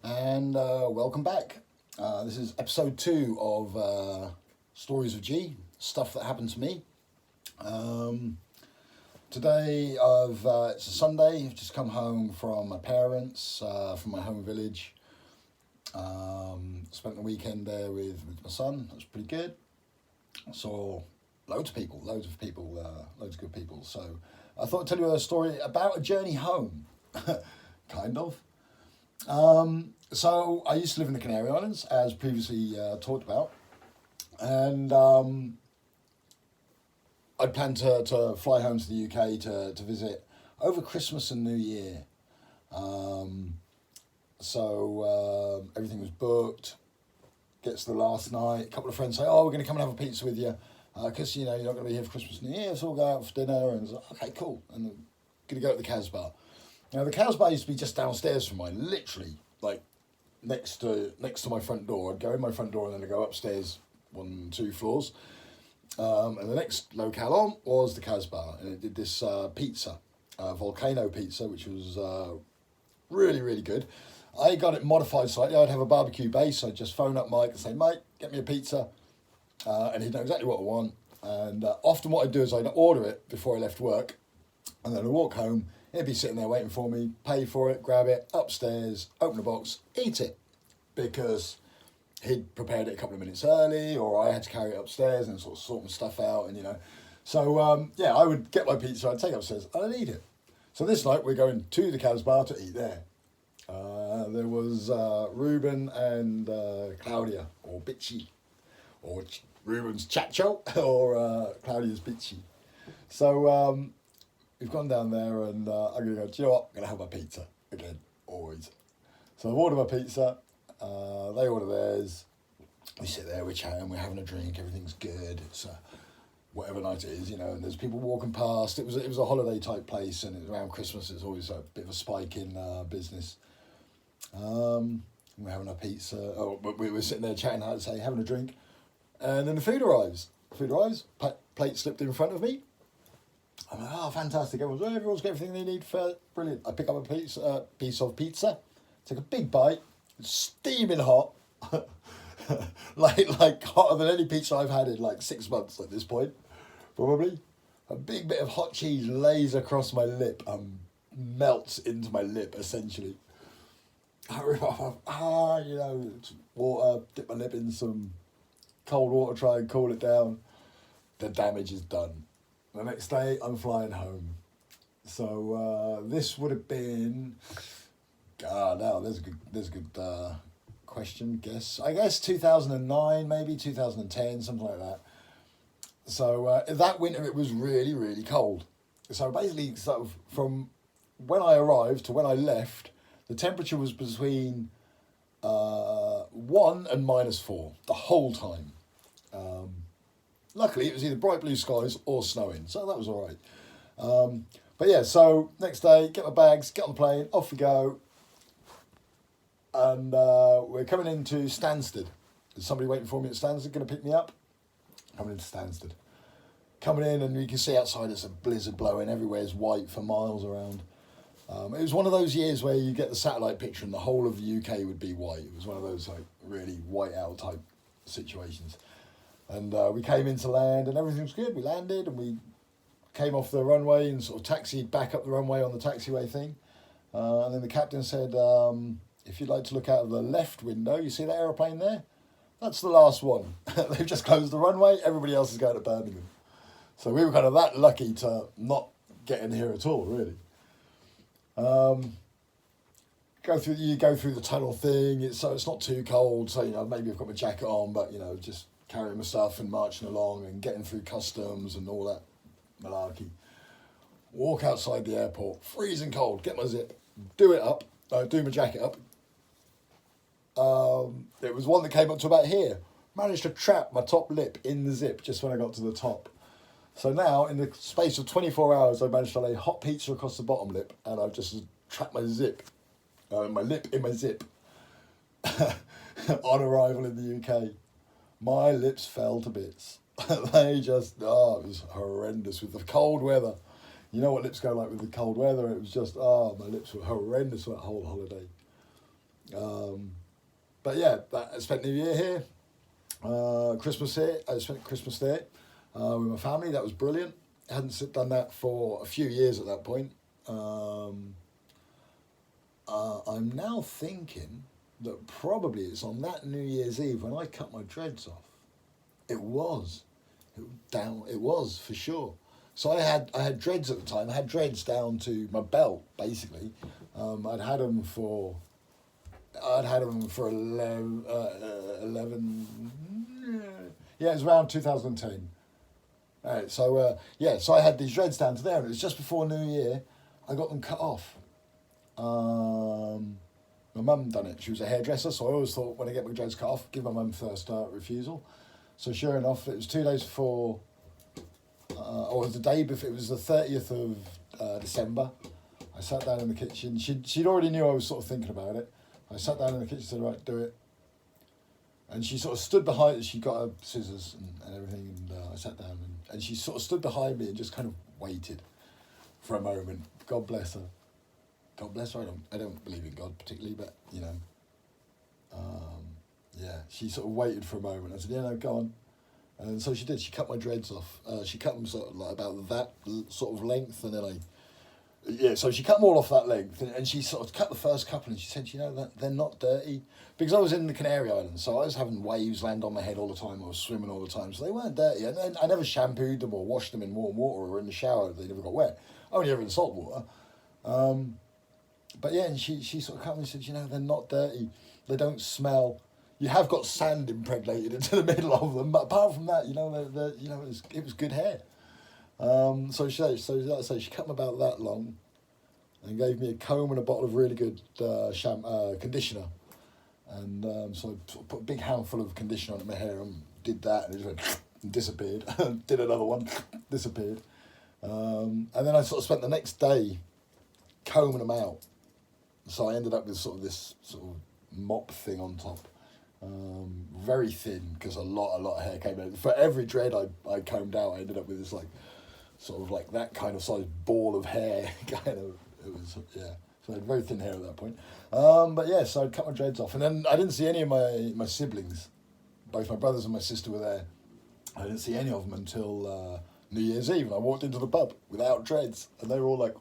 and welcome back. This is episode 2 of Stories of G, stuff that happened to me. Today, it's a Sunday. I've just come home from my parents, from my home village. Spent the weekend there with my son. That was pretty good. Saw loads of people, loads of good people. So I thought I'd tell you a story about a journey home, kind of. So I used to live in the Canary Islands, as previously talked about, and I planned to fly home to the UK to visit over Christmas and New Year. So everything was booked. Gets to the last night, a couple of friends say, "Oh, we're going to come and have a pizza with you, because you're not going to be here for Christmas and New Year, so we'll go out for dinner." And I was like, "Okay, cool." And I'm going to go to the Casbah. Now the Casbah used to be just downstairs from mine, literally like next to my front door. I'd go in my front door and then I'd go upstairs 1-2 floors. And the next locale on was the Casbah, and it did this pizza, volcano pizza, which was really, really good. I got it modified slightly. I'd have a barbecue base. I'd just phone up Mike and say, "Mike, get me a pizza," and he'd know exactly what I want. And often what I'd do is I'd order it before I left work, and then I'd walk home. He'd be sitting there waiting for me, pay for it, grab it, upstairs, open the box, eat it, because he'd prepared it a couple of minutes early, or I had to carry it upstairs and sort of sort my stuff out, and. So I would get my pizza, I'd take it upstairs, and I'd eat it. So this night we're going to the Casbah to eat there. There was Ruben and Claudia, or Bitchy, or Ruben's Chacho, or Claudia's Bitchy. So we've gone down there, and I'm going to go, "Do you know what? I'm going to have my pizza again, always." So I've ordered my pizza, they order theirs. We sit there, we're chatting, we're having a drink, everything's good. It's whatever night it is, and there's people walking past. It was a holiday type place, and it's around Christmas. It's always a bit of a spike in business. We're having a pizza. Oh, but we were sitting there chatting, I'd say, having a drink, and then the food arrives. Plate slipped in front of me. I'm like, "Oh, fantastic! Everyone's got everything they need for brilliant." I pick up a piece of pizza, take a big bite. It's steaming hot, like hotter than any pizza I've had in like 6 months at this point, probably. A big bit of hot cheese lays across my lip and melts into my lip, essentially. I rip off, water, dip my lip in some cold water, try and cool it down. The damage is done. The next day, I'm flying home. So this would have been, now there's a good question, guess. I guess 2009, maybe 2010, something like that. So that winter, it was really, really cold. So basically, sort of from when I arrived to when I left, the temperature was between 1 and -4 the whole time. Luckily, it was either bright blue skies or snowing, so that was all right. But yeah, so next day, get my bags, get on the plane, off we go. And we're coming into Stansted. There's somebody waiting for me at Stansted, going to pick me up. Coming into Stansted. Coming in, and you can see outside there's a blizzard blowing. Everywhere's white for miles around. It was one of those years where you get the satellite picture and the whole of the UK would be white. It was one of those like really white out type situations. And we came into land and everything was good. We landed and we came off the runway and sort of taxied back up the runway on the taxiway thing. And then the captain said, "If you'd like to look out of the left window, you see that aeroplane there? That's the last one." They've just closed the runway. Everybody else is going to Birmingham. So we were kind of that lucky to not get in here at all, really. You go through the tunnel thing. It's not too cold. So maybe I've got my jacket on, but just carrying my stuff and marching along and getting through customs and all that malarkey. Walk outside the airport, freezing cold. Get my zip, do my jacket up. It was one that came up to about here. Managed to trap my top lip in the zip just when I got to the top. So now, in the space of 24 hours, I managed to lay hot pizza across the bottom lip, and I've just trapped my lip in my zip. On arrival in the UK, my lips fell to bits. It was horrendous with the cold weather. You know what lips go like with the cold weather? It was just, my lips were horrendous for that whole holiday. But yeah, I spent New Year here, Christmas here. I spent Christmas there with my family. That was brilliant. I hadn't done that for a few years at that point. I'm now thinking that probably it's on that New Year's Eve when I cut my dreads off. It was. It was for sure. So I had dreads at the time. I had dreads down to my belt, basically. I'd had them for 11 yeah, it was around 2010. Right, so so I had these dreads down to there, and it was just before New Year. I got them cut off. My mum done it. She was a hairdresser, so I always thought when I get my dreads cut off, give my mum first refusal. So sure enough, it was 2 days before, or it was the day before. It was the 30th of December. I sat down in the kitchen. She'd already knew I was sort of thinking about it. I sat down in the kitchen and said, right, do it. And she sort of stood behind, she got her scissors and everything, and I sat down, and she sort of stood behind me and just kind of waited for a moment. God bless her. God bless her. I don't believe in God particularly, but, you know, she sort of waited for a moment. I said, yeah, no, go on. And so she did. She cut my dreads off. She cut them sort of like about that sort of length, and then so she cut them all off that length, and she sort of cut the first couple, and she said, you know, that they're not dirty, because I was in the Canary Islands, so I was having waves land on my head all the time. I was swimming all the time, so they weren't dirty. And I never shampooed them or washed them in warm water or in the shower. They never got wet. Only ever in salt water. But yeah, and she sort of cut me and said, you know, they're not dirty. They don't smell. You have got sand impregnated into the middle of them, but apart from that, you know, it was good hair. So she cut them about that long, and gave me a comb and a bottle of really good conditioner, and so I sort of put a big handful of conditioner on my hair and did that, and it just went and disappeared. Did another one, disappeared, and then I sort of spent the next day combing them out. So I ended up with sort of this sort of mop thing on top. Very thin, because a lot of hair came out. For every dread I combed out, I ended up with this like sort of like that kind of size ball of hair. Kind of, it was, yeah. So I had very thin hair at that point. But yeah, so I cut my dreads off, and then I didn't see any of my siblings. Both my brothers and my sister were there. I didn't see any of them until New Year's Eve, and I walked into the pub without dreads, and they were all like,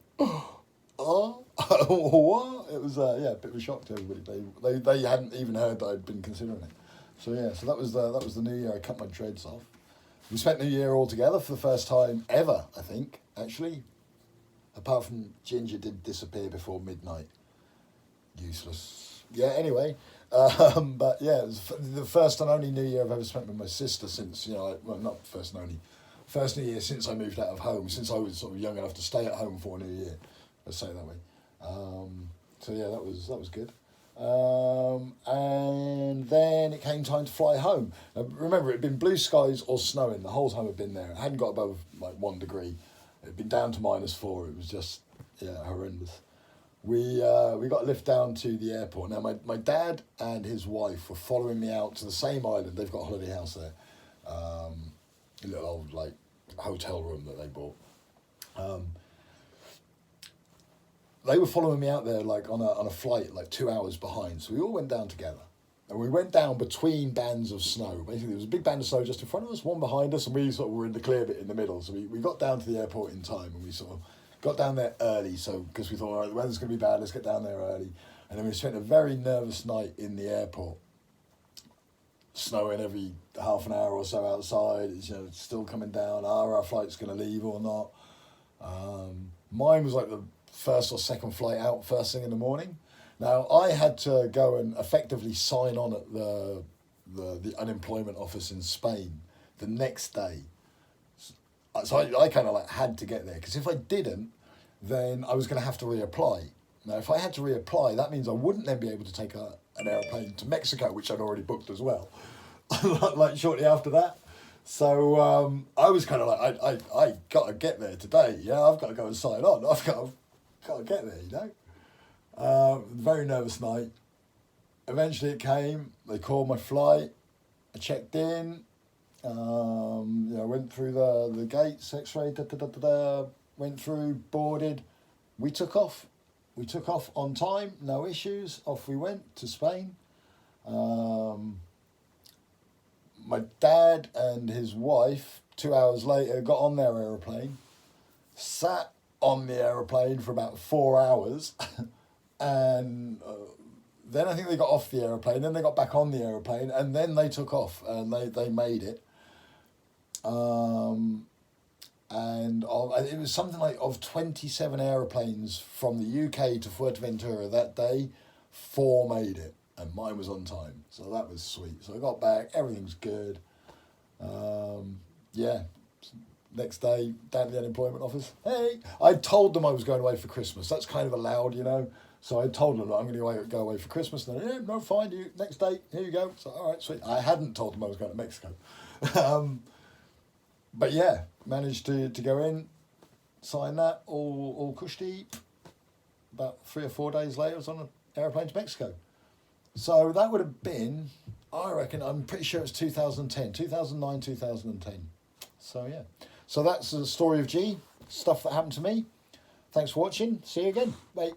"Oh, what?" It was a bit of a shock to everybody. They hadn't even heard that I'd been considering it. So yeah, so that was the New Year. I cut my dreads off. We spent New Year all together for the first time ever, I think, actually. Apart from Ginger did disappear before midnight. Useless. Yeah, anyway. But yeah, it was the first and only New Year I've ever spent with my sister since, you know, well, not first and only. First New Year since I moved out of home, since I was sort of young enough to stay at home for New Year. Let's say it that way. So yeah, that was good. And then it came time to fly home. Now, remember, it had been blue skies or snowing the whole time I'd been there. It hadn't got above like 1 degree. It had been down to -4. It was just horrendous. We got a lift down to the airport. Now my dad and his wife were following me out to the same island. They've got a holiday house there, a little old like hotel room that they bought. They were following me out there like on a flight like 2 hours behind. So we all went down together. And we went down between bands of snow. Basically, there was a big band of snow just in front of us, one behind us, and we sort of were in the clear bit in the middle. So we got down to the airport in time, and we sort of got down there early. So because we thought, all right, the weather's going to be bad, let's get down there early. And then we spent a very nervous night in the airport, snowing every half an hour or so outside. It's, you know, it's still coming down. Are our flight's going to leave or not? Mine was like the first or second flight out, first thing in the morning. Now, I had to go and effectively sign on at the unemployment office in Spain the next day. So I kind of like had to get there, because if I didn't, then I was going to have to reapply. Now, if I had to reapply, that means I wouldn't then be able to take an airplane to Mexico, which I'd already booked as well, like shortly after that. So I was kind of like, I got to get there today. Yeah, I've got to go and sign on. I've got to get there, you know. Very nervous night. Eventually it came. They called my flight. I checked in. Went through the gates, X-ray, went through, boarded. We took off. We took off on time, no issues. Off we went to Spain. My dad and his wife, 2 hours later, got on their aeroplane, sat on the aeroplane for about 4 hours, and then I think they got off the aeroplane, then they got back on the aeroplane, and then they took off, and they made it. And it was something like of 27 aeroplanes from the UK to Fuerteventura that day, 4 made it, and mine was on time. So that was sweet. So I got back, everything's good. Yeah. Next day, down to the unemployment office. Hey, I told them I was going away for Christmas. That's kind of allowed, you know. So I told them that I'm going to go away for Christmas. And they, yeah, no, fine. You next day, here you go. So all right, sweet. I hadn't told them I was going to Mexico. But yeah, managed to go in, sign that, all cushy. About 3 or 4 days later, I was on an aeroplane to Mexico. So that would have been, I reckon, I'm pretty sure it's 2010, 2009, 2010. So yeah. So that's the story of G, stuff that happened to me. Thanks for watching. See you again. Bye.